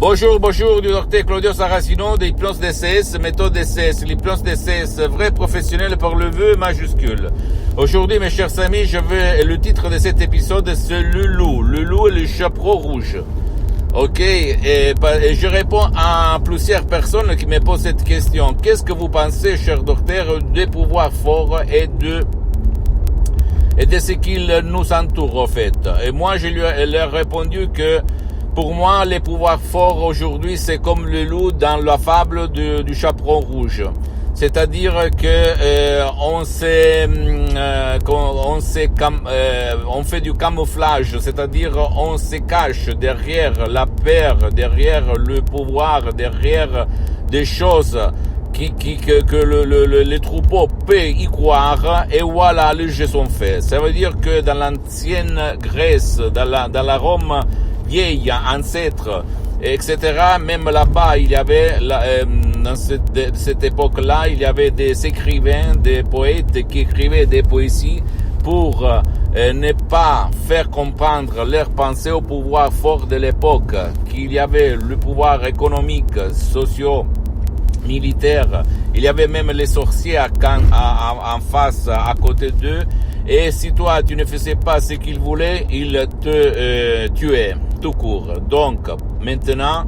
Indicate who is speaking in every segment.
Speaker 1: Bonjour, du docteur Claudio Saracino, de l'hypnose DCS, méthode DCS, l'hypnose DCS, vrai professionnel par le vœu majuscule. Aujourd'hui, mes chers amis, le titre de cet épisode, c'est le loup et le chaperon rouge. Ok, et je réponds à plusieurs personnes qui me posent cette question. Qu'est-ce que vous pensez, cher docteur, des pouvoirs forts et de ce qu'ils nous entourent, en fait? Et moi, je leur ai répondu que pour moi, les pouvoirs forts aujourd'hui, c'est comme le loup dans la fable du chaperon rouge. C'est-à-dire que on fait du camouflage, c'est-à-dire on se cache derrière la peur, derrière le pouvoir, derrière des choses que les troupeaux peuvent y croire, et voilà, les jeux sont faits. Ça veut dire que dans l'ancienne Grèce, dans la Rome vieille, ancêtre, etc., même là-bas, il y avait, dans cette époque-là, il y avait des écrivains, des poètes qui écrivaient des poésies pour ne pas faire comprendre leurs pensées au pouvoir fort de l'époque, qu'il y avait le pouvoir économique, militaire, il y avait même les sorciers en face, à côté d'eux, et si toi tu ne faisais pas ce qu'ils voulaient, ils te tuaient, tout court. Donc maintenant,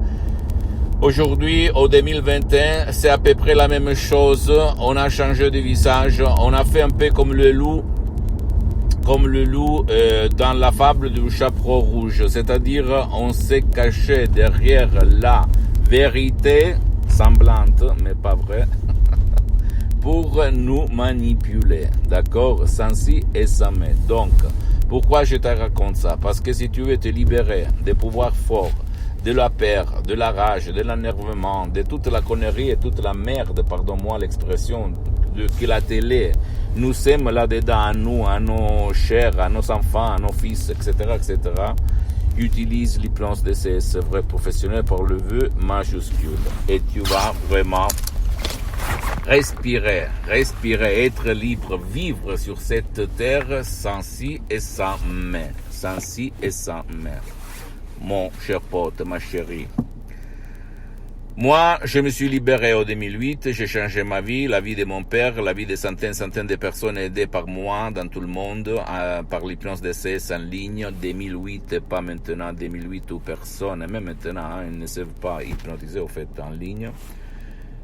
Speaker 1: aujourd'hui, au 2021, c'est à peu près la même chose. On a changé de visage, on a fait un peu comme le loup dans la fable du chaperon rouge, c'est-à-dire on s'est caché derrière la vérité semblante, mais pas vrai, pour nous manipuler, d'accord, sans si et sans mais. Donc, pourquoi je te raconte ça? Parce que si tu veux te libérer des pouvoirs forts, de la peur, de la rage, de l'énervement, de toute la connerie et toute la merde, pardonne-moi l'expression, que la télé nous sème là-dedans, à nous, à nos chers, à nos enfants, à nos fils, etc., etc., utilise l'hypnose DCS, vrai professionnel par le vœu majuscule. Et tu vas vraiment respirer, être libre, vivre sur cette terre sans si et sans mais. Sans si et sans mais. Mon cher pote, ma chérie. Moi, je me suis libéré en 2008, j'ai changé ma vie, la vie de mon père, la vie de centaines de personnes aidées par moi dans tout le monde, par l'hypnose DCS en ligne, 2008, pas maintenant, 2008 où personne, même maintenant, ils ne savent pas hypnotiser au fait en ligne,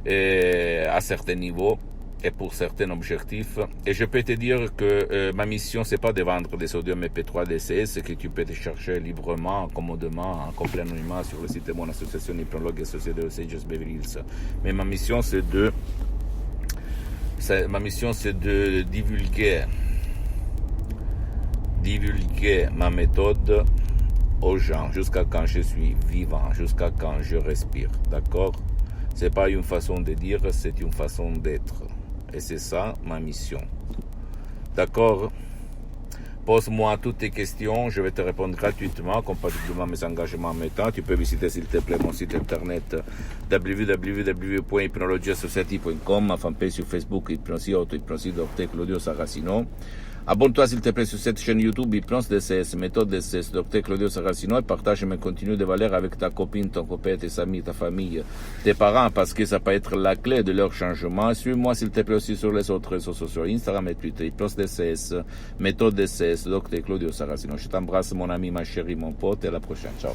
Speaker 1: à certains niveaux et pour certains objectifs. Et je peux te dire que ma mission, c'est pas de vendre des audios MP3 DCS que tu peux te chercher librement, commodément, en complet anonymat sur le site de mon association Hypnologue et Société de Sages Beverly Hills. Mais ma mission, c'est de divulguer ma méthode aux gens jusqu'à quand je suis vivant, jusqu'à quand je respire. D'accord? C'est pas une façon de dire, c'est une façon d'être. Et c'est ça, ma mission. D'accord? Pose-moi toutes tes questions, je vais te répondre gratuitement, compatiblement à mes engagements en même temps. Tu peux visiter, s'il te plaît, mon site internet www.hypnologiasociety.com, ma fanpage sur Facebook, Hypnosie, Auto-Hypnosie, Dr. Claudio Saracino. Abonne-toi, s'il te plaît, sur cette chaîne YouTube, Hypnose DCS, méthode DCS, Dr. Claudio Saracino, et partage mes contenus de valeur avec ta copine, ton copain, tes amis, ta famille, tes parents, parce que ça peut être la clé de leur changement. Suis-moi, s'il te plaît, aussi sur les autres réseaux sociaux, Instagram et Twitter, Hypnose DCS, méthode DCS, Dr. Claudio Saracino. Je t'embrasse, mon ami, ma chérie, mon pote, et à la prochaine. Ciao.